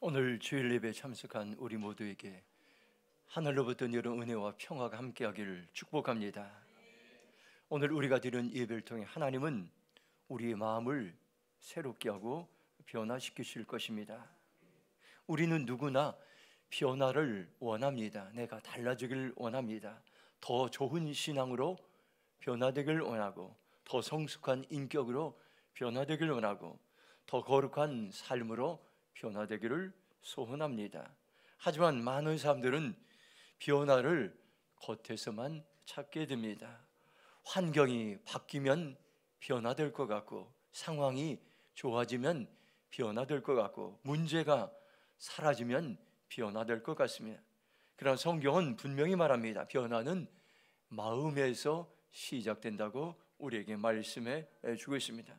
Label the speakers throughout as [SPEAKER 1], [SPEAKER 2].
[SPEAKER 1] 오늘 주일 예배에 참석한 우리 모두에게 하늘로부터 내려온 은혜와 평화가 함께하기를 축복합니다. 오늘 우리가 드리는 예배를 통해 하나님은 우리의 마음을 새롭게 하고 변화시키실 것입니다. 우리는 누구나 변화를 원합니다. 내가 달라지길 원합니다. 더 좋은 신앙으로 변화되길 원하고, 더 성숙한 인격으로 변화되길 원하고, 더 거룩한 삶으로 변화되기를 소원합니다. 하지만 많은 사람들은 변화를 겉에서만 찾게 됩니다. 환경이 바뀌면 변화될 것 같고, 상황이 좋아지면 변화될 것 같고, 문제가 사라지면 변화될 것 같습니다. 그러나 성경은 분명히 말합니다. 변화는 마음에서 시작된다고 우리에게 말씀해 주고 있습니다.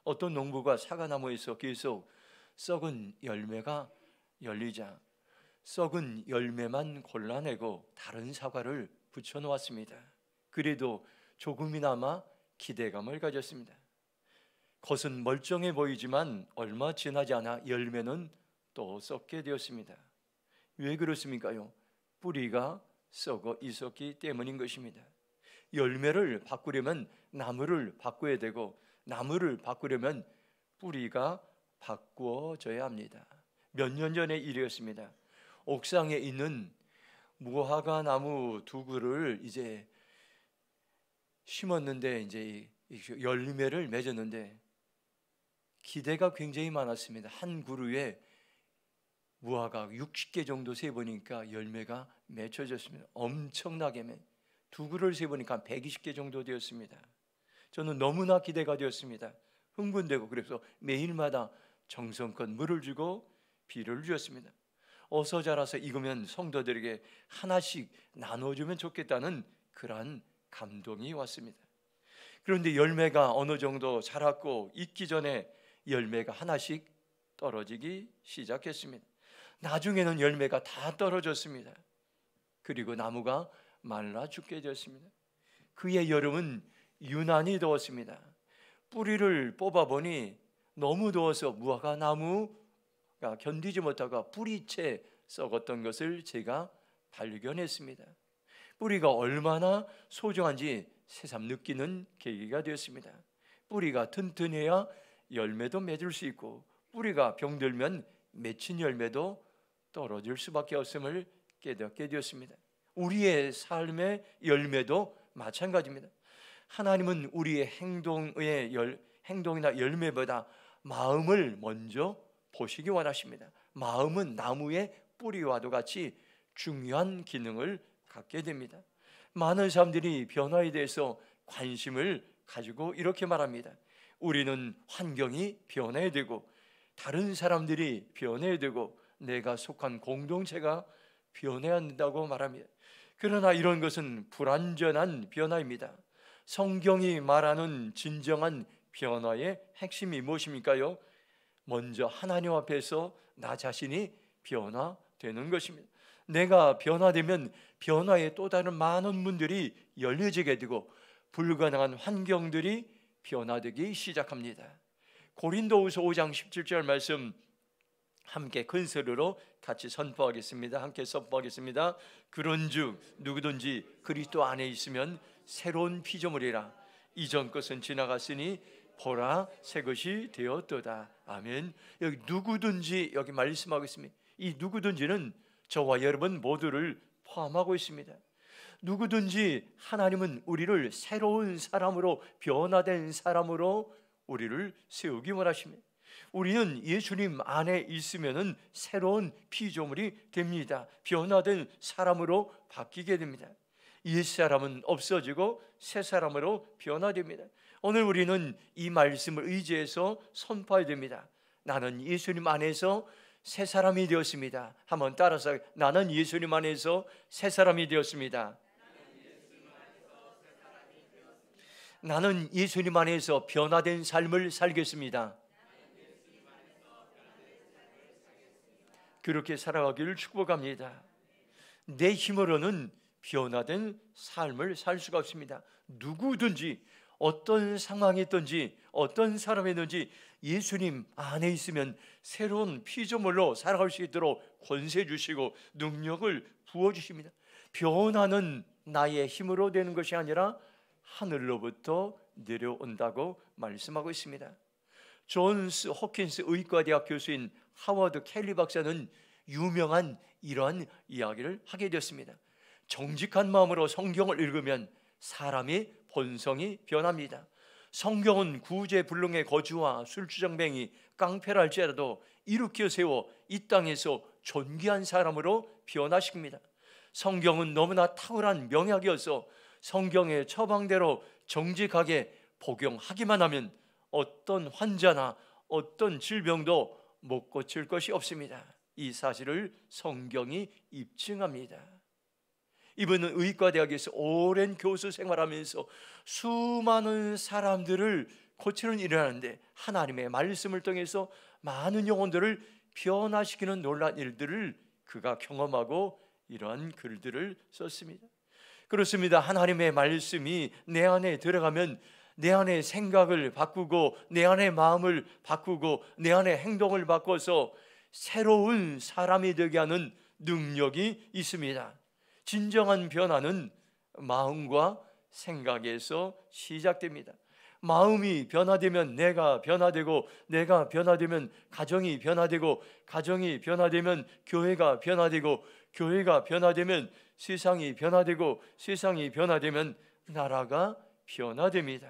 [SPEAKER 1] 어떤 농부가 사과나무에서 계속 썩은 열매가 열리자 썩은 열매만 골라내고 다른 사과를 붙여놓았습니다. 그래도 조금이나마 기대감을 가졌습니다. 겉은 멀쩡해 보이지만 얼마 지나지 않아 열매는 또 썩게 되었습니다. 왜 그렇습니까요? 뿌리가 썩어 있었기 때문인 것입니다. 열매를 바꾸려면 나무를 바꿔야 되고, 나무를 바꾸려면 뿌리가 바꾸어져야 합니다. 몇 년 전의 일이었습니다. 옥상에 있는 무화과 나무 두 그루를 이제 심었는데, 이제 열매를 맺었는데 기대가 굉장히 많았습니다. 한 그루에 무화과 60개 정도 세보니까 열매가 맺혀졌습니다. 엄청나게 두 그루를 세보니까 120개 정도 되었습니다. 저는 너무나 기대가 되었습니다. 흥분되고, 그래서 매일마다 정성껏 물을 주고 비료를 주었습니다. 어서 자라서 익으면 성도들에게 하나씩 나눠주면 좋겠다는 그러한 감동이 왔습니다. 그런데 열매가 어느 정도 자랐고 익기 전에 열매가 하나씩 떨어지기 시작했습니다. 나중에는 열매가 다 떨어졌습니다. 그리고 나무가 말라 죽게 되었습니다. 그의 여름은 유난히 더웠습니다. 뿌리를 뽑아보니 너무 더워서 무화과 나무가 견디지 못하고 뿌리채 썩었던 것을 제가 발견했습니다. 뿌리가 얼마나 소중한지 새삼 느끼는 계기가 되었습니다. 뿌리가 튼튼해야 열매도 맺을 수 있고, 뿌리가 병들면 맺힌 열매도 떨어질 수밖에 없음을 깨닫게 되었습니다. 우리의 삶의 열매도 마찬가지입니다. 하나님은 우리의 행동이나 열매보다 마음을 먼저 보시기 원하십니다. 마음은 나무의 뿌리와도 같이 중요한 기능을 갖게 됩니다. 많은 사람들이 변화에 대해서 관심을 가지고 이렇게 말합니다. 우리는 환경이 변해야 되고, 다른 사람들이 변해야 되고, 내가 속한 공동체가 변해야 한다고 말합니다. 그러나 이런 것은 불완전한 변화입니다. 성경이 말하는 진정한 변화의 핵심이 무엇입니까요? 먼저 하나님 앞에서 나 자신이 변화되는 것입니다. 내가 변화되면 변화에 또 다른 많은 문들이 열려지게 되고, 불가능한 환경들이 변화되기 시작합니다. 고린도후서 5장 17절 말씀 함께 큰 소리로 같이 선포하겠습니다. 함께 선포하겠습니다. 그런즉 누구든지 그리스도 안에 있으면 새로운 피조물이라, 이전 것은 지나갔으니 보라 새 것이 되었도다. 아멘. 여기 누구든지, 여기 말씀하고 있습니다. 이 누구든지는 저와 여러분 모두를 포함하고 있습니다. 누구든지 하나님은 우리를 새로운 사람으로, 변화된 사람으로 우리를 세우기 원하십니다. 우리는 예수님 안에 있으면은 새로운 피조물이 됩니다. 변화된 사람으로 바뀌게 됩니다. 옛 사람은 없어지고 새 사람으로 변화됩니다. 오늘 우리는 이 말씀을 의지해서 선포해야 됩니다. 나는 예수님 안에서 새 사람이 되었습니다. 한번 따라서, 나는 예수님 안에서 새 사람이 되었습니다. 나는 예수님 안에서 변화된 삶을 살겠습니다. 그렇게 살아가기를 축복합니다. 내 힘으로는 변화된 삶을 살 수가 없습니다. 누구든지 어떤 상황이 있든지 어떤 사람이든지 예수님 안에 있으면 새로운 피조물로 살아갈 수 있도록 권세 주시고 능력을 부어주십니다. 변화는 나의 힘으로 되는 것이 아니라 하늘로부터 내려온다고 말씀하고 있습니다. 존스 호킨스 의과대학 교수인 하워드 켈리 박사는 유명한 이러한 이야기를 하게 되었습니다. 정직한 마음으로 성경을 읽으면 사람의 본성이 변합니다. 성경은 구제불능의 거주와 술주정뱅이 깡패랄지라도 일으켜 세워 이 땅에서 존귀한 사람으로 변화시킵니다. 성경은 너무나 탁월한 명약이어서 성경의 처방대로 정직하게 복용하기만 하면 어떤 환자나 어떤 질병도 못 고칠 것이 없습니다. 이 사실을 성경이 입증합니다. 이분은 의과대학에서 오랜 교수 생활하면서 수많은 사람들을 고치는 일을 하는데 하나님의 말씀을 통해서 많은 영혼들을 변화시키는 놀라운 일들을 그가 경험하고 이러한 글들을 썼습니다. 그렇습니다. 하나님의 말씀이 내 안에 들어가면 내 안의 생각을 바꾸고 내 안의 마음을 바꾸고 내 안의 행동을 바꿔서 새로운 사람이 되게 하는 능력이 있습니다. 진정한 변화는 마음과 생각에서 시작됩니다. 마음이 변화되면 내가 변화되고 내가 변화되면 가정이 변화되고 가정이 변화되면 교회가 변화되고 교회가 변화되면 세상이 변화되고 세상이 변화되면 나라가 변화됩니다.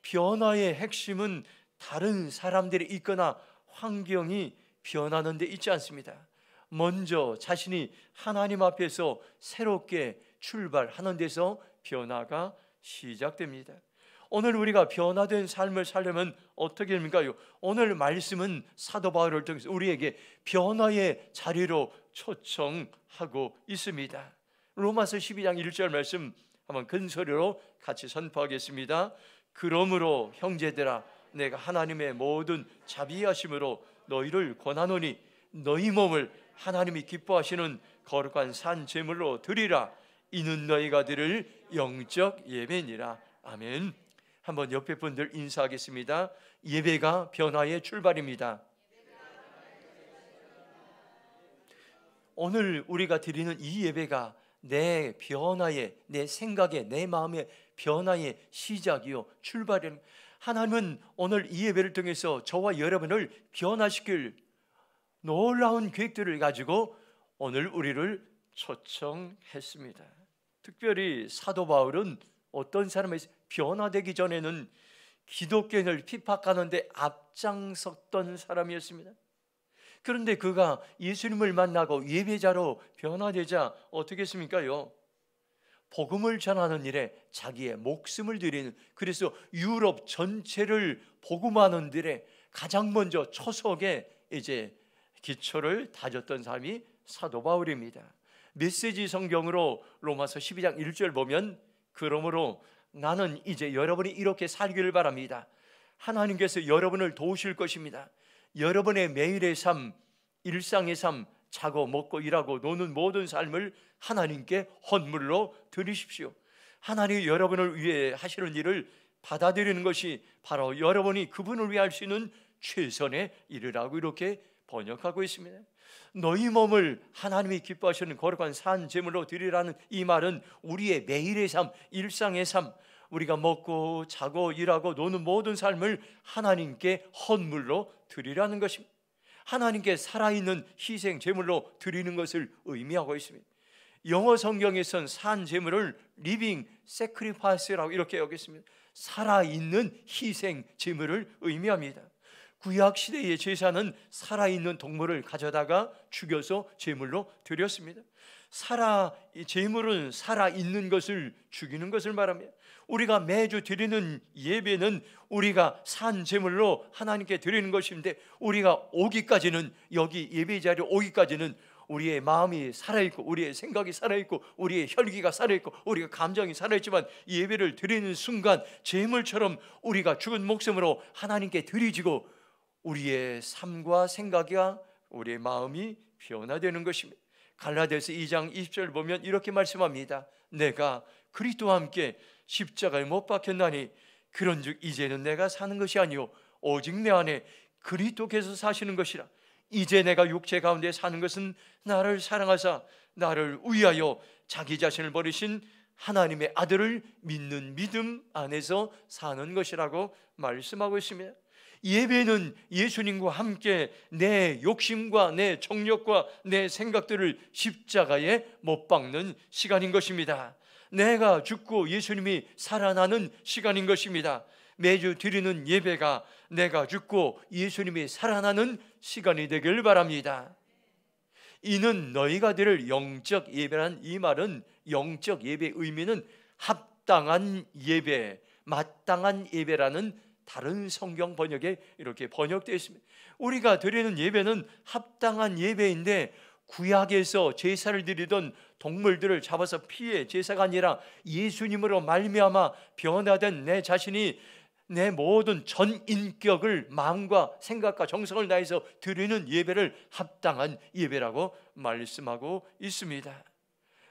[SPEAKER 1] 변화의 핵심은 다른 사람들이 있거나 환경이 변하는 데 있지 않습니다. 먼저 자신이 하나님 앞에서 새롭게 출발하는 데서 변화가 시작됩니다. 오늘 우리가 변화된 삶을 살려면 어떻게 됩니까? 오늘 말씀은 사도 바울을 통해서 우리에게 변화의 자리로 초청하고 있습니다. 로마서 12장 1절 말씀 한번 큰 소리로 같이 선포하겠습니다. 그러므로 형제들아 내가 하나님의 모든 자비하심으로 너희를 권하노니 너희 몸을 하나님이 기뻐하시는 거룩한 산 제물로 드리라. 이는 너희가 드릴 영적 예배니라. 아멘. 한번 옆에 분들 인사하겠습니다. 예배가 변화의 출발입니다. 오늘 우리가 드리는 이 예배가 내 변화의, 내 생각의, 내 마음의 변화의 시작이요 출발입니다. 하나님은 오늘 이 예배를 통해서 저와 여러분을 변화시킬 놀라운 계획들을 가지고 오늘 우리를 초청했습니다. 특별히 사도 바울은 어떤 사람이 변화되기 전에는 기독교인을 핍박하는데 앞장섰던 사람이었습니다. 그런데 그가 예수님을 만나고 예배자로 변화되자 어떻게 했습니까요? 복음을 전하는 일에 자기의 목숨을 드리는, 그래서 유럽 전체를 복음하는 일에 가장 먼저 초석에 이제 기초를 다졌던 사람이 사도 바울입니다. 메시지 성경으로 로마서 12장 1절 보면 그러므로 나는 이제 여러분이 이렇게 살기를 바랍니다. 하나님께서 여러분을 도우실 것입니다. 여러분의 매일의 삶, 일상의 삶, 자고 먹고 일하고 노는 모든 삶을 하나님께 헌물로 드리십시오. 하나님이 여러분을 위해 하시는 일을 받아들이는 것이 바로 여러분이 그분을 위해 할 수 있는 최선의 일이라고 이렇게 번역하고 있습니다. 너희 몸을 하나님이 기뻐하시는 거룩한 산 제물로 드리라는 이 말은 우리의 매일의 삶, 일상의 삶, 우리가 먹고 자고 일하고 노는 모든 삶을 하나님께 헌물로 드리라는 것입니다. 하나님께 살아있는 희생 제물로 드리는 것을 의미하고 있습니다. 영어 성경에선 산 제물을 living sacrifice라고 이렇게 여겼습니다. 살아있는 희생 제물을 의미합니다. 구약 시대의 제사는 살아있는 동물을 가져다가 죽여서 제물로 드렸습니다. 제물은 살아있는 것을 죽이는 것을 말합니다. 우리가 매주 드리는 예배는 우리가 산 제물로 하나님께 드리는 것인데, 우리가 오기까지는, 여기 예배 자리에 오기까지는 우리의 마음이 살아있고 우리의 생각이 살아있고 우리의 혈기가 살아있고 우리가 감정이 살아있지만, 예배를 드리는 순간 제물처럼 우리가 죽은 목숨으로 하나님께 드리지고 우리의 삶과 생각과 우리의 마음이 변화되는 것입니다. 갈라디아서 2장 20절 보면 이렇게 말씀합니다. 내가 그리스도와 함께 십자가에 못 박혔나니 그런즉 이제는 내가 사는 것이 아니요 오직 내 안에 그리스도께서 사시는 것이라. 이제 내가 육체 가운데 사는 것은 나를 사랑하사 나를 위하여 자기 자신을 버리신 하나님의 아들을 믿는 믿음 안에서 사는 것이라고 말씀하고 있습니다. 예배는 예수님과 함께 내 욕심과 내 정욕과 내 생각들을 십자가에 못 박는 시간인 것입니다. 내가 죽고 예수님이 살아나는 시간인 것입니다. 매주 드리는 예배가 내가 죽고 예수님이 살아나는 시간이 되길 바랍니다. 이는 너희가 드릴 영적 예배란, 이 말은 영적 예배의 의미는 합당한 예배, 마땅한 예배라는 다른 성경 번역에 이렇게 번역되어 있습니다. 우리가 드리는 예배는 합당한 예배인데, 구약에서 제사를 드리던 동물들을 잡아서 피해 제사가 아니라 예수님으로 말미암아 변화된 내 자신이 내 모든 전 인격을 마음과 생각과 정성을 다해서 드리는 예배를 합당한 예배라고 말씀하고 있습니다.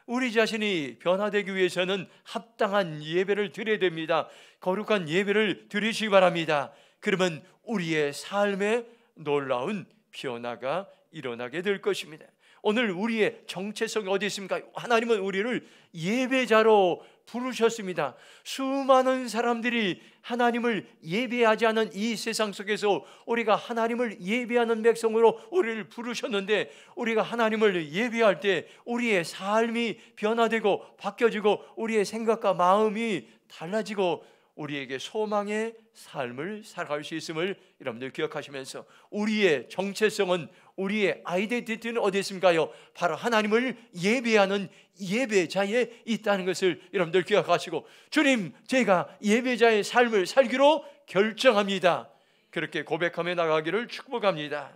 [SPEAKER 1] 우리 자신이 변화되기 위해서는 합당한 예배를 드려야 됩니다. 거룩한 예배를 드리시기 바랍니다. 그러면 우리의 삶에 놀라운 변화가 일어나게 될 것입니다. 오늘 우리의 정체성이 어디 있습니까? 하나님은 우리를 예배자로 부르셨습니다. 수많은 사람들이 하나님을 예배하지 않은 이 세상 속에서 우리가 하나님을 예배하는 백성으로 우리를 부르셨는데, 우리가 하나님을 예배할 때 우리의 삶이 변화되고 바뀌어지고 우리의 생각과 마음이 달라지고 우리에게 소망의 삶을 살아갈 수 있음을 여러분들 기억하시면서, 우리의 정체성은, 우리의 아이덴티티는 어디에 있습니까요? 바로 하나님을 예배하는 예배자에 있다는 것을 여러분들 기억하시고, 주님, 제가 예배자의 삶을 살기로 결정합니다, 그렇게 고백하며 나가기를 축복합니다.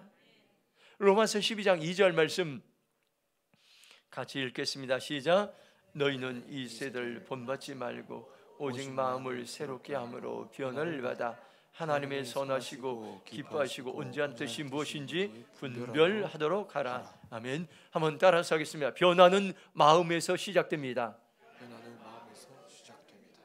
[SPEAKER 1] 로마서 12장 2절 말씀 같이 읽겠습니다. 시작. 너희는 이 세대를 본받지 말고 오직 마음을 새롭게 함으로 변화를 받아 하나님의 선하시고 기뻐하시고 온전한 뜻이 무엇인지 분별하도록 하라. 아멘. 한번 따라서 하겠습니다. 변화는 마음에서 시작됩니다.
[SPEAKER 2] 변화는 마음에서 시작됩니다.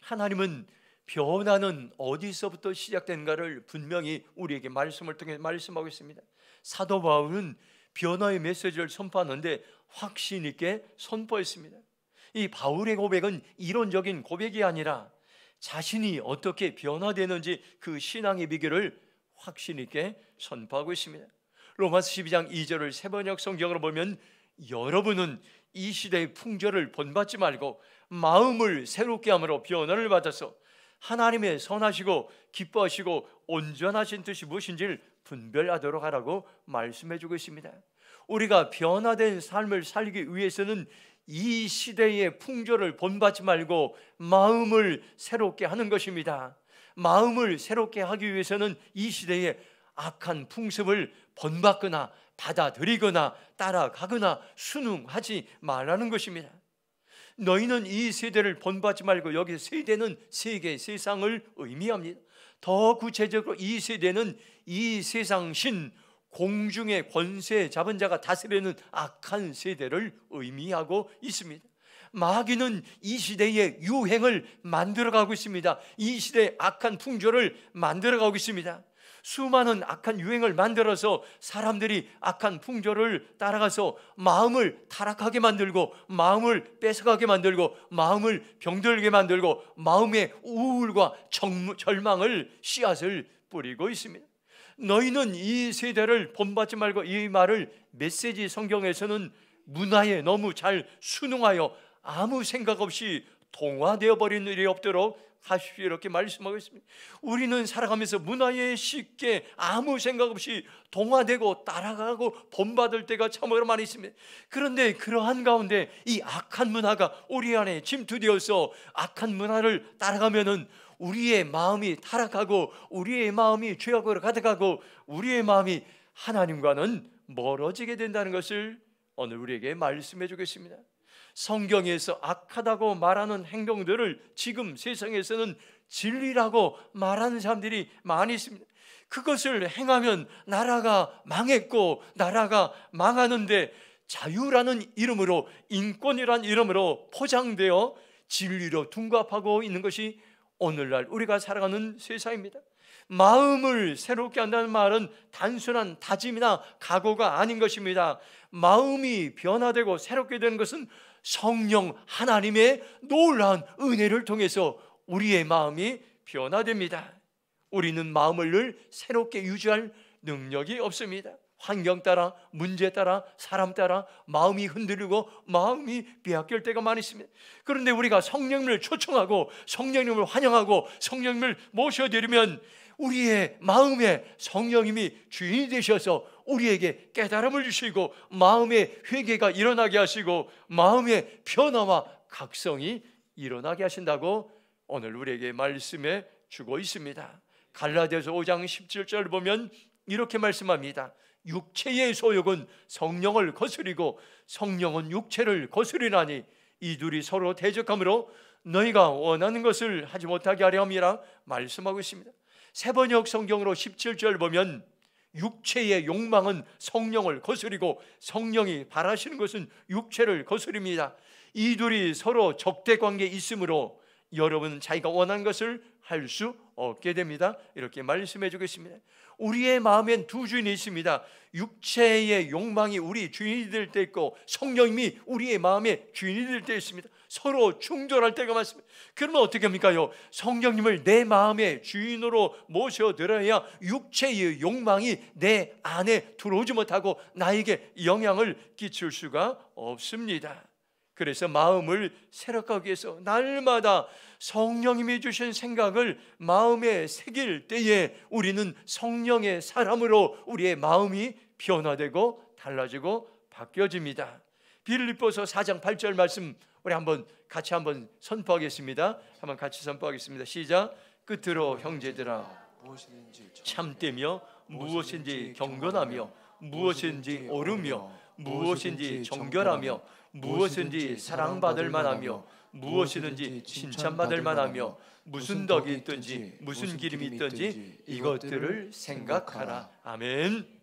[SPEAKER 1] 하나님은 변화는 어디서부터 시작되는가를 분명히 우리에게 말씀을 통해 말씀하고 있습니다. 사도 바울은 변화의 메시지를 선포하는데 확신 있게 선포했습니다. 이 바울의 고백은 이론적인 고백이 아니라 자신이 어떻게 변화되는지 그 신앙의 비결을 확신 있게 선포하고 있습니다. 로마서 12장 2절을 새번역 성경으로 보면, 여러분은 이 시대의 풍조를 본받지 말고 마음을 새롭게 함으로 변화를 받아서 하나님의 선하시고 기뻐하시고 온전하신 뜻이 무엇인지를 분별하도록 하라고 말씀해 주고 있습니다. 우리가 변화된 삶을 살기 위해서는 이 시대의 풍조를 본받지 말고 마음을 새롭게 하는 것입니다. 마음을 새롭게 하기 위해서는 이 시대의 악한 풍습을 본받거나 받아들이거나 따라가거나 순응하지 말라는 것입니다. 너희는 이 세대를 본받지 말고, 여기 세대는 세계, 세상을 의미합니다. 더 구체적으로 이 세대는 이 세상 신, 공중의 권세 잡은 자가 다스리는 악한 세대를 의미하고 있습니다. 마귀는 이 시대의 유행을 만들어가고 있습니다. 이 시대의 악한 풍조를 만들어가고 있습니다. 수많은 악한 유행을 만들어서 사람들이 악한 풍조를 따라가서 마음을 타락하게 만들고, 마음을 뺏어가게 만들고, 마음을 병들게 만들고, 마음의 우울과 절망을 씨앗을 뿌리고 있습니다. 너희는 이 세대를 본받지 말고, 이 말을 메시지 성경에서는 문화에 너무 잘 순응하여 아무 생각 없이 동화되어 버리는 일이 없도록 하십시오, 이렇게 말씀하고 있습니다. 우리는 살아가면서 문화에 쉽게 아무 생각 없이 동화되고 따라가고 본받을 때가 참으로 많이 있습니다. 그런데 그러한 가운데 이 악한 문화가 우리 안에 침투되어서 악한 문화를 따라가면은 우리의 마음이 타락하고 우리의 마음이 죄악으로 가득하고 우리의 마음이 하나님과는 멀어지게 된다는 것을 오늘 우리에게 말씀해 주겠습니다. 성경에서 악하다고 말하는 행동들을 지금 세상에서는 진리라고 말하는 사람들이 많이 있습니다. 그것을 행하면 나라가 망했고 나라가 망하는데, 자유라는 이름으로, 인권이라는 이름으로 포장되어 진리로 둔갑하고 있는 것이 오늘날 우리가 살아가는 세상입니다. 마음을 새롭게 한다는 말은 단순한 다짐이나 각오가 아닌 것입니다. 마음이 변화되고 새롭게 되는 것은 성령 하나님의 놀라운 은혜를 통해서 우리의 마음이 변화됩니다. 우리는 마음을 늘 새롭게 유지할 능력이 없습니다. 환경 따라, 문제 따라, 사람 따라 마음이 흔들리고 마음이 빼앗길 때가 많이 있습니다. 그런데 우리가 성령님을 초청하고 성령님을 환영하고 성령님을 모셔드리면 우리의 마음에 성령님이 주인이 되셔서 우리에게 깨달음을 주시고 마음의 회개가 일어나게 하시고 마음의 변화와 각성이 일어나게 하신다고 오늘 우리에게 말씀해 주고 있습니다. 갈라디아서 5장 17절 보면 이렇게 말씀합니다. 육체의 소욕은 성령을 거스리고 성령은 육체를 거스리나니 이 둘이 서로 대적하므로 너희가 원하는 것을 하지 못하게 하려 함이라 말씀하고 있습니다. 세번역 성경으로 17절 보면 육체의 욕망은 성령을 거스리고 성령이 바라시는 것은 육체를 거스립니다. 이 둘이 서로 적대 관계에 있으므로 여러분은 자기가 원하는 것을 할 수 없게 됩니다. 이렇게 말씀해 주겠습니다. 우리의 마음엔 두 주인이 있습니다. 육체의 욕망이 우리 주인이 될 때 있고 성령님이 우리의 마음의 주인이 될 때 있습니다. 서로 충돌할 때가 많습니다. 그러면 어떻게 합니까요? 성령님을 내 마음의 주인으로 모셔들어야 육체의 욕망이 내 안에 들어오지 못하고 나에게 영향을 끼칠 수가 없습니다. 그래서 마음을 새롭게 하기 위해서 날마다 성령님이 주신 생각을 마음에 새길 때에 우리는 성령의 사람으로 우리의 마음이 변화되고 달라지고 바뀌어집니다. 빌립보서 4장 8절 말씀 우리 같이 한번 선포하겠습니다. 한번 같이 선포하겠습니다. 시작. 끝으로 형제들아 참되며 무엇인지 경건하며 무엇인지 옳으며 무엇인지 정결하며 무엇인지 사랑받을 만하며 무엇이든지 칭찬받을 만하며 무슨 덕이 있든지 무슨 기름이 있든지 이것들을 생각하라. 아멘.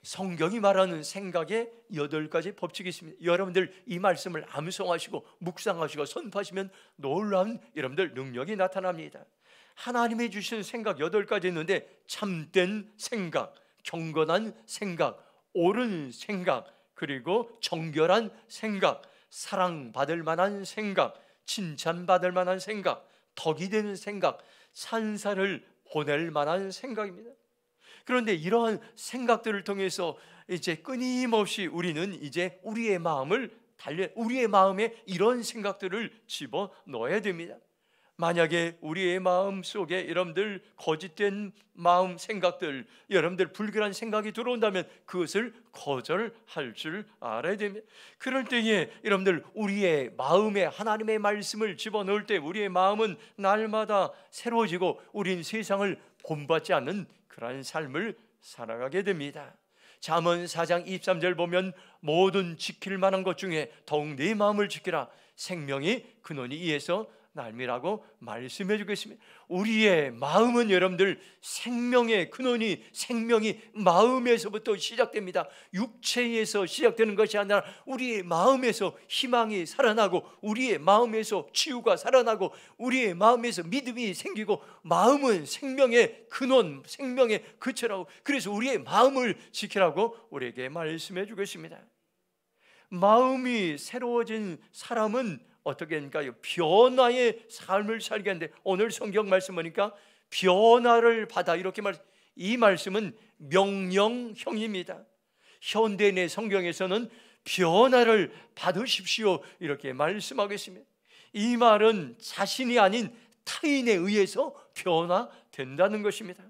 [SPEAKER 1] 성경이 말하는 생각의 8가지 법칙이 있습니다. 여러분들 이 말씀을 암송하시고 묵상하시고 선포하시면 놀라운 여러분들 능력이 나타납니다. 하나님이 주신 생각 8가지 있는데 참된 생각, 경건한 생각, 옳은 생각, 그리고 정결한 생각, 사랑받을 만한 생각, 칭찬받을 만한 생각, 덕이 되는 생각, 찬사를 보낼 만한 생각입니다. 그런데 이러한 생각들을 통해서 이제 끊임없이 우리는 이제 우리의 마음에 이런 생각들을 집어 넣어야 됩니다. 만약에 우리의 마음 속에 여러분들 거짓된 마음 생각들, 여러분들 불결한 생각이 들어온다면 그것을 거절할 줄 알아야 됩니다. 그럴 때에 여러분들 우리의 마음에 하나님의 말씀을 집어넣을 때 우리의 마음은 날마다 새로워지고 우린 세상을 본받지 않는 그러한 삶을 살아가게 됩니다. 잠언 4장 23절 보면 모든 지킬 만한 것 중에 더욱 내 마음을 지키라. 생명이 근원이 이에서 날미라고 말씀해 주겠습니다. 우리의 마음은 여러분들 생명의 근원이 생명이 마음에서부터 시작됩니다. 육체에서 시작되는 것이 아니라 우리의 마음에서 희망이 살아나고 우리의 마음에서 치유가 살아나고 우리의 마음에서 믿음이 생기고 마음은 생명의 근원, 생명의 근처라고 그래서 우리의 마음을 지키라고 우리에게 말씀해 주겠습니다. 마음이 새로워진 사람은 어떻게 할까요? 변화의 삶을 살게 하는데 오늘 성경 말씀 보니까 변화를 받아 이렇게 이 말씀은 명령형입니다. 현대인의 성경에서는 변화를 받으십시오 이렇게 말씀하고 있습니다. 이 말은 자신이 아닌 타인에 의해서 변화된다는 것입니다.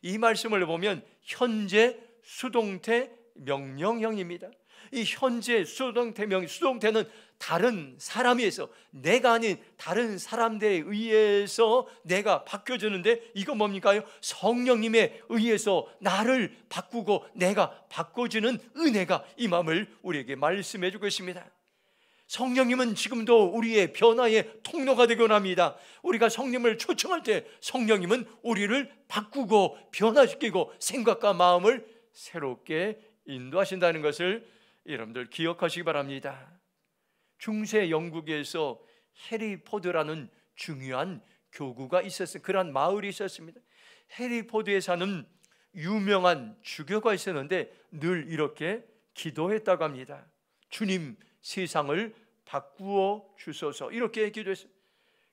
[SPEAKER 1] 이 말씀을 보면 현재 수동태 명령형입니다. 이 현재 수동태는 다른 사람에서 내가 아닌 다른 사람들에 의해서 내가 바뀌어지는데 이거 뭡니까요? 성령님에 의해서 나를 바꾸고 내가 바꿔지는 은혜가 이 마음을 우리에게 말씀해 주고 있습니다. 성령님은 지금도 우리의 변화의 통로가 되곤 합니다. 우리가 성령님을 초청할 때 성령님은 우리를 바꾸고 변화시키고 생각과 마음을 새롭게 인도하신다는 것을 여러분들 기억하시기 바랍니다. 중세 영국에서 해리포드라는 중요한 교구가 있었어요. 그러한 마을이 있었습니다. 해리포드에 사는 유명한 주교가 있었는데 늘 이렇게 기도했다고 합니다. 주님, 세상을 바꾸어 주소서, 이렇게 기도했어요.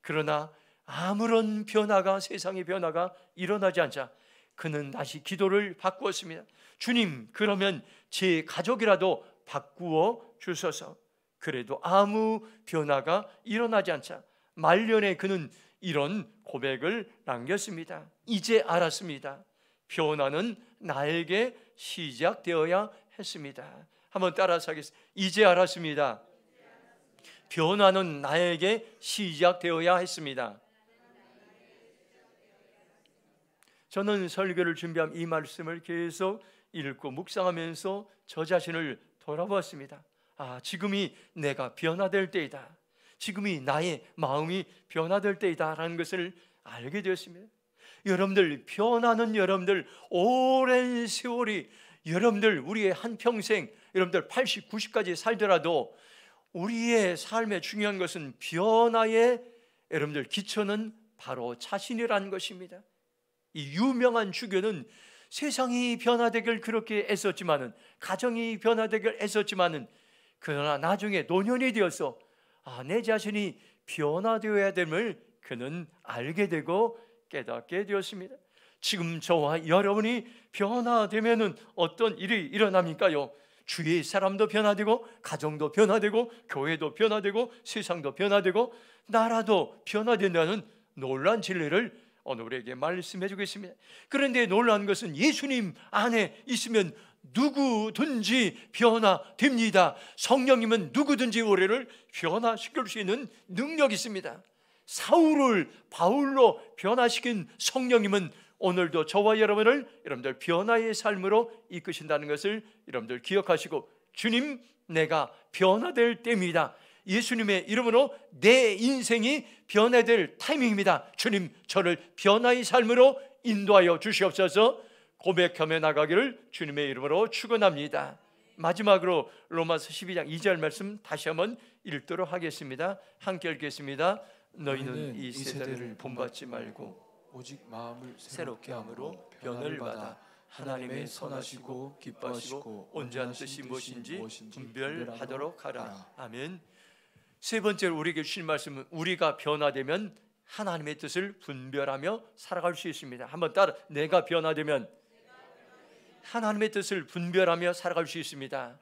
[SPEAKER 1] 그러나 아무런 변화가, 세상의 변화가 일어나지 않자 그는 다시 기도를 바꾸었습니다. 주님, 그러면 제 가족이라도 바꾸어 주소서. 그래도 아무 변화가 일어나지 않자 말년에 그는 이런 고백을 남겼습니다. 이제 알았습니다. 변화는 나에게 시작되어야 했습니다. 한번 따라서 하겠습니다. 이제 알았습니다. 변화는 나에게 시작되어야 했습니다. 저는 설교를 준비한 이 말씀을 계속 읽고 묵상하면서 저 자신을 돌아보았습니다. 지금이 내가 변화될 때이다. 지금이 나의 마음이 변화될 때이다 라는 것을 알게 되었습니다. 여러분들, 변화는 여러분들 오랜 세월이, 여러분들 우리의 한평생, 여러분들 80, 90까지 살더라도 우리의 삶에 중요한 것은 변화의, 여러분들 기초는 바로 자신이라는 것입니다. 이 유명한 주교는 세상이 변화되길 그렇게 애썼지만은, 가정이 되길 애썼지만은, 그러나 나중에 노년이 되어서 내 자신이 변화되어야 됨을 그는 알게 되고 깨닫게 되었습니다. 지금 저와 여러분이 변화되면은 어떤 일이 일어납니까요? 주위의 사람도 변화되고, 가정도 변화되고, 교회도 변화되고, 세상도 변화되고, 나라도 변화된다는 놀라운 진리를 오늘 우리에게 말씀해 주겠습니다. 그런데 놀라운 것은 예수님 안에 있으면 누구든지 변화됩니다. 성령님은 누구든지 우리를 변화시킬 수 있는 능력이 있습니다. 사울을 바울로 변화시킨 성령님은 오늘도 저와 여러분들 변화의 삶으로 이끄신다는 것을 여러분들 기억하시고, 주님, 내가 변화될 때입니다. 예수님의 이름으로 내 인생이 변화될 타이밍입니다. 주님, 저를 변화의 삶으로 인도하여 주시옵소서. 고백하며 나가기를 주님의 이름으로 축원합니다. 마지막으로 로마서 12장 2절 말씀 다시 한번 읽도록 하겠습니다. 함께 읽겠습니다. 너희는 이 세대를 본받지 말고
[SPEAKER 2] 오직 마음을
[SPEAKER 1] 새롭게 함으로 변화를 받아 하나님의 선하시고 기뻐하시고 온전한 뜻이 무엇인지 분별하도록 하라. 아멘. 세 번째로 우리에게 주신 말씀은, 우리가 변화되면 하나님의 뜻을 분별하며 살아갈 수 있습니다. 한번 따라, 내가 변화되면 하나님의 뜻을 분별하며 살아갈 수 있습니다.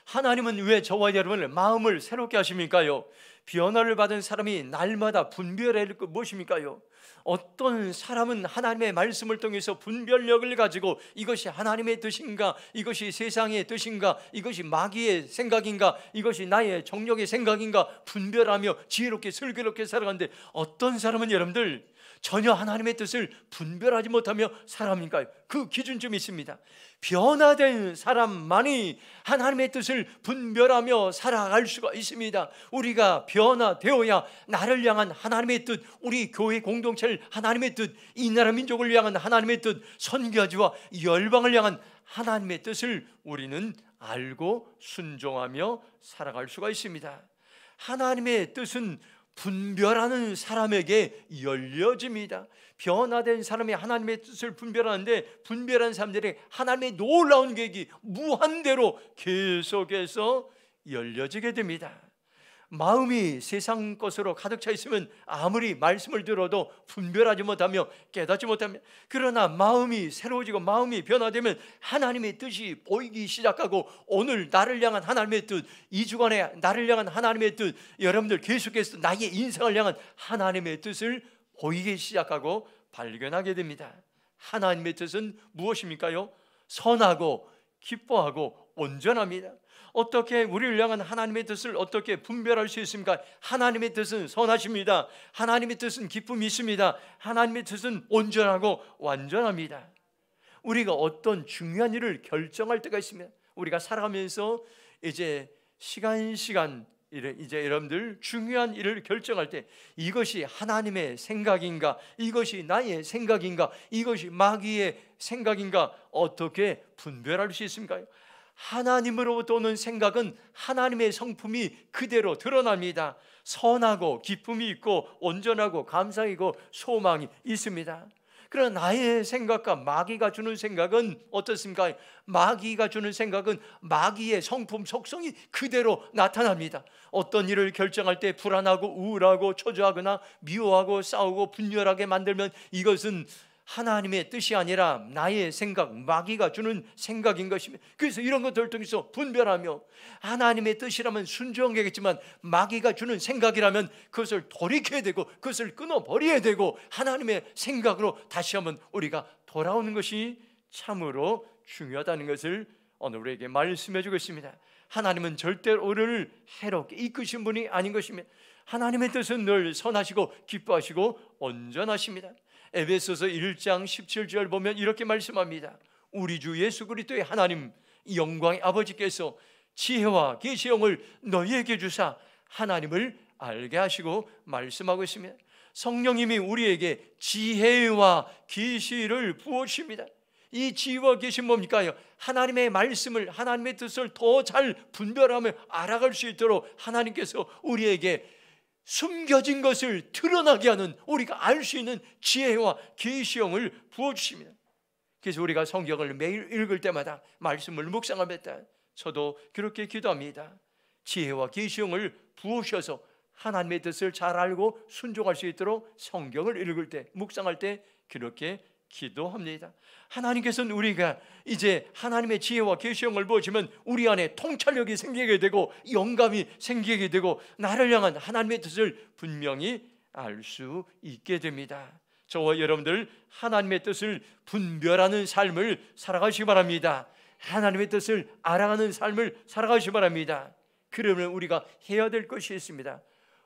[SPEAKER 1] 하나님은 왜 저와 여러분의 마음을 새롭게 하십니까요? 변화를 받은 사람이 날마다 분별해야 할 것 무엇입니까요? 어떤 사람은 하나님의 말씀을 통해서 분별력을 가지고 이것이 하나님의 뜻인가, 이것이 세상의 뜻인가, 이것이 마귀의 생각인가, 이것이 나의 정욕의 생각인가 분별하며 지혜롭게 슬기롭게 살아가는데, 어떤 사람은 여러분들 전혀 하나님의 뜻을 분별하지 못하며 살아갑니까? 그 기준점이 있습니다. 변화된 사람만이 하나님의 뜻을 분별하며 살아갈 수가 있습니다. 우리가 변화되어야 나를 향한 하나님의 뜻, 우리 교회 공동체를 하나님의 뜻, 이 나라 민족을 향한 하나님의 뜻, 선교지와 열방을 향한 하나님의 뜻을 우리는 알고 순종하며 살아갈 수가 있습니다. 하나님의 뜻은 분별하는 사람에게 열려집니다. 변화된 사람이 하나님의 뜻을 분별하는데, 분별한 사람들이 하나님의 놀라운 계획이 무한대로 계속해서 열려지게 됩니다. 마음이 세상 것으로 가득 차 있으면 아무리 말씀을 들어도 분별하지 못하며 깨닫지 못하며, 그러나 마음이 새로워지고 마음이 변화되면 하나님의 뜻이 보이기 시작하고, 오늘 나를 향한 하나님의 뜻, 2주간에 나를 향한 하나님의 뜻, 여러분들 계속해서 나의 인생을 향한 하나님의 뜻을 보이기 시작하고 발견하게 됩니다. 하나님의 뜻은 무엇입니까요? 선하고 기뻐하고 온전합니다. 어떻게 우리를 향한 하나님의 뜻을 어떻게 분별할 수 있습니까? 하나님의 뜻은 선하십니다. 하나님의 뜻은 기쁨이 있습니다. 하나님의 뜻은 온전하고 완전합니다. 우리가 어떤 중요한 일을 결정할 때가 있습니다. 우리가 살아가면서 이제 시간 이제 여러분들 중요한 일을 결정할 때, 이것이 하나님의 생각인가, 이것이 나의 생각인가, 이것이 마귀의 생각인가, 어떻게 분별할 수 있습니까? 하나님으로부터 오는 생각은 하나님의 성품이 그대로 드러납니다. 선하고 기쁨이 있고 온전하고 감사이고 소망이 있습니다. 그러나 나의 생각과 마귀가 주는 생각은 어떻습니까? 마귀가 주는 생각은 마귀의 성품 속성이 그대로 나타납니다. 어떤 일을 결정할 때 불안하고 우울하고 초조하거나 미워하고 싸우고 분열하게 만들면 이것은 하나님의 뜻이 아니라 나의 생각, 마귀가 주는 생각인 것입니다. 그래서 이런 것들을 통해서 분별하며 하나님의 뜻이라면 순종하겠지만 마귀가 주는 생각이라면 그것을 돌이켜야 되고 그것을 끊어버려야 되고 하나님의 생각으로 다시 한번 우리가 돌아오는 것이 참으로 중요하다는 것을 오늘 우리에게 말씀해 주고 있습니다. 하나님은 절대로 우리를 해롭게 이끄신 분이 아닌 것입니다. 하나님의 뜻은 늘 선하시고 기뻐하시고 온전하십니다. 에베소서 1장 17절 보면 이렇게 말씀합니다. 우리 주 예수 그리스도의 하나님 영광의 아버지께서 지혜와 계시형을 너희에게 주사 하나님을 알게 하시고 말씀하고 있습니다. 성령님이 우리에게 지혜와 계시를 부어주십니다. 이 지혜와 계시는 뭡니까? 하나님의 말씀을, 하나님의 뜻을 더 잘 분별하며 알아갈 수 있도록 하나님께서 우리에게 숨겨진 것을 드러나게 하는, 우리가 알 수 있는 지혜와 계시형을 부어주십니다. 그래서 우리가 성경을 매일 읽을 때마다 말씀을 묵상할 때 저도 그렇게 기도합니다. 지혜와 계시형을 부으셔서 하나님의 뜻을 잘 알고 순종할 수 있도록 성경을 읽을 때, 묵상할 때 그렇게 기도합니다. 하나님께서는 우리가 이제 하나님의 지혜와 계시형을 보시면 우리 안에 통찰력이 생기게 되고 영감이 생기게 되고 나를 향한 하나님의 뜻을 분명히 알 수 있게 됩니다. 저와 여러분들 하나님의 뜻을 분별하는 삶을 살아가시기 바랍니다. 하나님의 뜻을 알아가는 삶을 살아가시기 바랍니다. 그러면 우리가 해야 될 것이 있습니다.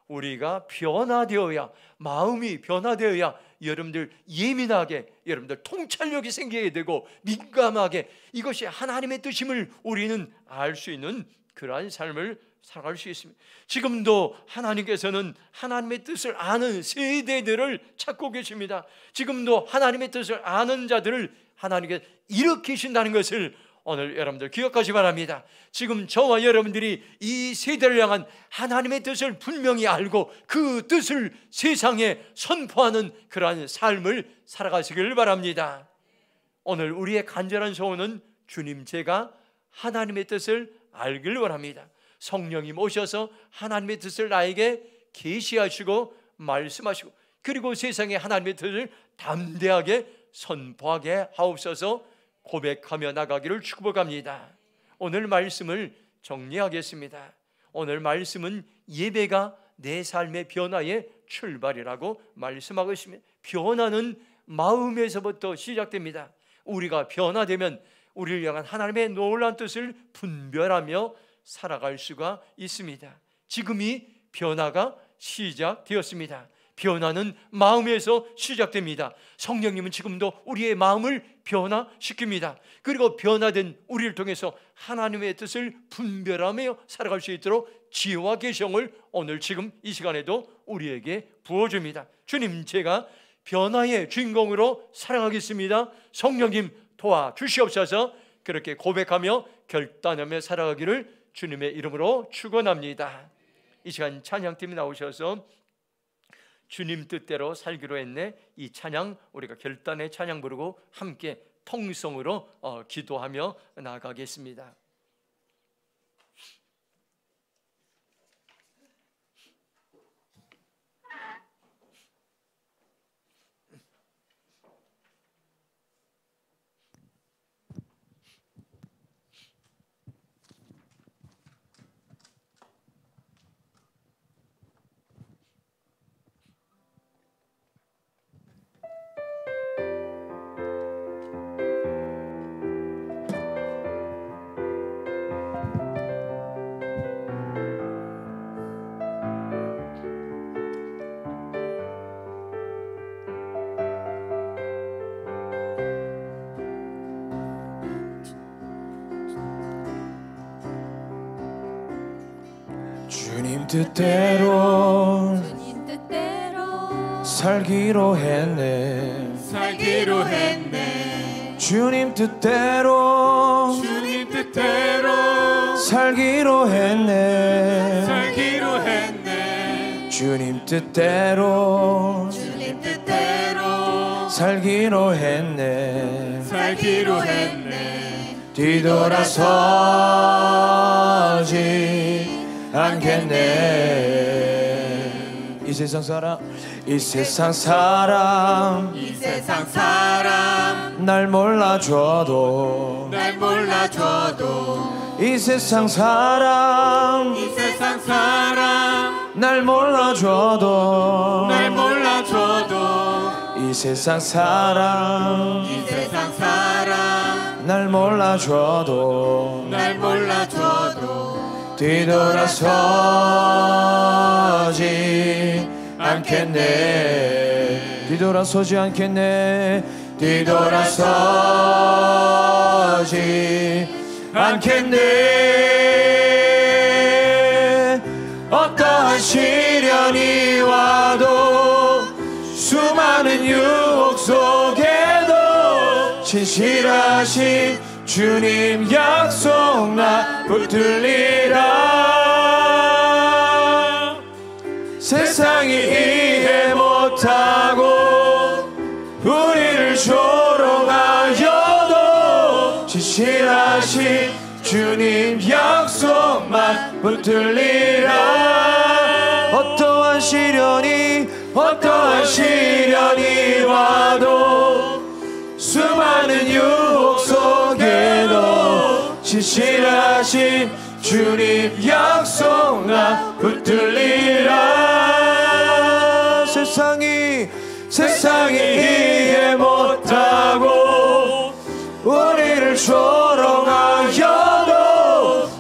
[SPEAKER 1] 우리가 변화되어야, 마음이 변화되어야 여러분들 예민하게, 여러분들 통찰력이 생기게 되고 민감하게 이것이 하나님의 뜻임을 우리는 알 수 있는 그러한 삶을 살아갈 수 있습니다. 지금도 하나님께서는 하나님의 뜻을 아는 세대들을 찾고 계십니다. 지금도 하나님의 뜻을 아는 자들을 하나님께서 일으키신다는 것을 오늘 여러분들 기억하시기 바랍니다. 지금 저와 여러분들이 이 세대를 향한 하나님의 뜻을 분명히 알고 그 뜻을 세상에 선포하는 그러한 삶을 살아가시길 바랍니다. 오늘 우리의 간절한 소원은 주님, 제가 하나님의 뜻을 알길 원합니다. 성령님 오셔서 하나님의 뜻을 나에게 계시하시고 말씀하시고 그리고 세상에 하나님의 뜻을 담대하게 선포하게 하옵소서. 고백하며 나가기를 축복합니다. 오늘 말씀을 정리하겠습니다. 오늘 말씀은 예배가 내 삶의 변화의 출발이라고 말씀하고 있습니다. 변화는 마음에서부터 시작됩니다. 우리가 변화되면 우리를 향한 하나님의 놀라운 뜻을 분별하며 살아갈 수가 있습니다. 지금이 변화가 시작되었습니다. 변화는 마음에서 시작됩니다. 성령님은 지금도 우리의 마음을 변화시킵니다. 그리고 변화된 우리를 통해서 하나님의 뜻을 분별하며 살아갈 수 있도록 지혜와 계시형을 오늘 지금 이 시간에도 우리에게 부어줍니다. 주님, 제가 변화의 주인공으로 살아가겠습니다. 성령님 도와주시옵소서. 그렇게 고백하며 결단하며 살아가기를 주님의 이름으로 축원합니다. 이 시간 찬양팀이 나오셔서 주님 뜻대로 살기로 했네, 이 찬양 우리가 결단의 찬양 부르고 함께 통성으로 기도하며 나가겠습니다.
[SPEAKER 3] 주님 뜻대로 살기로 했네.
[SPEAKER 4] 살기로 했네.
[SPEAKER 3] 주님 뜻대로
[SPEAKER 4] 주님 뜻대로
[SPEAKER 3] 살기로 했네
[SPEAKER 4] 살기로 했네
[SPEAKER 3] 주님 뜻대로
[SPEAKER 4] 주님 뜻대로
[SPEAKER 3] 살기로 했네
[SPEAKER 4] 살기로 했네
[SPEAKER 3] 뒤돌아서지 않겠네 이 세상 사람 이 세상 사람
[SPEAKER 4] 이 세상 사람
[SPEAKER 3] 날 몰라줘도
[SPEAKER 4] 날 몰라줘도
[SPEAKER 3] 이 세상 사람
[SPEAKER 4] 이 세상 사람
[SPEAKER 3] 날 몰라줘도
[SPEAKER 4] 날 몰라줘도
[SPEAKER 3] 이 세상 사람
[SPEAKER 4] 이 세상 사람
[SPEAKER 3] 날 몰라줘도
[SPEAKER 4] 날 몰라줘도
[SPEAKER 3] 뒤돌아서지 않겠네 뒤돌아서지 않겠네 뒤돌아서지 않겠네 어떠한 시련이 와도 수많은 유혹 속에도 진실하신 주님 약속 나 붙들리라 세상이 이해 못하고 우리를 조롱하여도 진실하신 주님 약속만 붙들리라 어떠한 시련이 와도 수많은 유혹 속에도 진실하신 주님 약속 나 붙들리라 세상이 이해 못하고 우리를 조롱하여도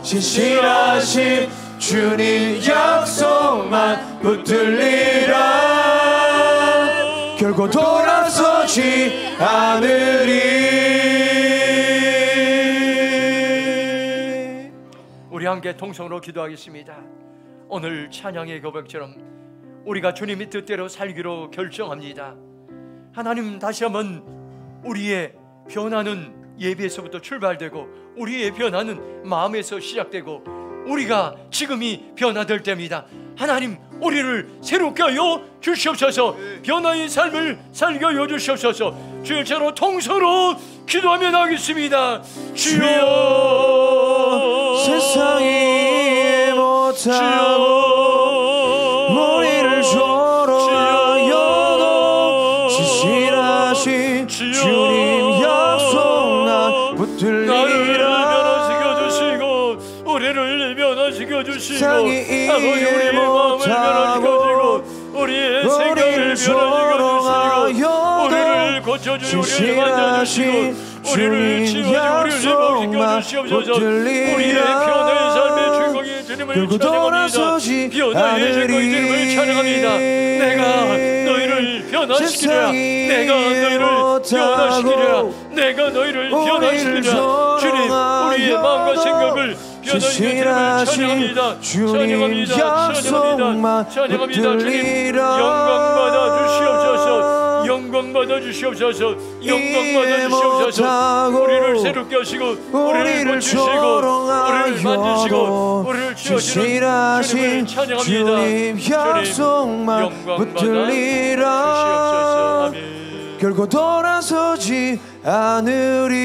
[SPEAKER 3] 진실하신 주님 약속만 붙들리라 결코 돌아서지 않으리
[SPEAKER 1] 우리 함께 통성으로 기도하겠습니다. 오늘 찬양의 고백처럼 우리가 주님의 뜻대로 살기로 결정합니다. 하나님 다시 한번 우리의 변화는 예배에서부터 출발되고 우리의 변화는 마음에서 시작되고 우리가 지금이 변화될 때입니다. 하나님 우리를 새롭게 하여 주시옵소서. 변화의 삶을 살게 하여 주시옵소서. 주의 저로 통성으로 기도하며 나가겠습니다. 주여
[SPEAKER 3] 세상이 이해 못하고 우리를 조롱하여도 진실하신 주님 약속 나 붙들리라
[SPEAKER 1] 우리를 변화시켜 주시고
[SPEAKER 3] 세상이 이해 못하고
[SPEAKER 1] 우리의 생각을 변화시켜 주시고 우리를 고쳐주시고 우리를 만져주시고 우리를 치워주시고 우리를 회복시켜 주시옵소서. 우리의 변화의 삶의 주인공이 주님을 찬양합니다. 변화의 주인공이 주님을 찬양합니다. 내가 너희를 변화시키리라. 내가 너희를 변화시키리라. 내가 너희를 변화시키리라. 주님 우리의 마음과 생각을
[SPEAKER 3] 진실하신 주님 약속만 붙들리라
[SPEAKER 1] 영광받아 주시옵소서. 영광받아 주시옵소서. 영광받아 주시옵소서. 우리를 새롭게 하시고 우리를 고치시고 우리를 만드시고 우리를 치워주는 주님을 찬양합니다.
[SPEAKER 3] 주님 약속만 붙들리라
[SPEAKER 1] 주시옵소서. 아멘.
[SPEAKER 3] 결코 돌아서지 않으리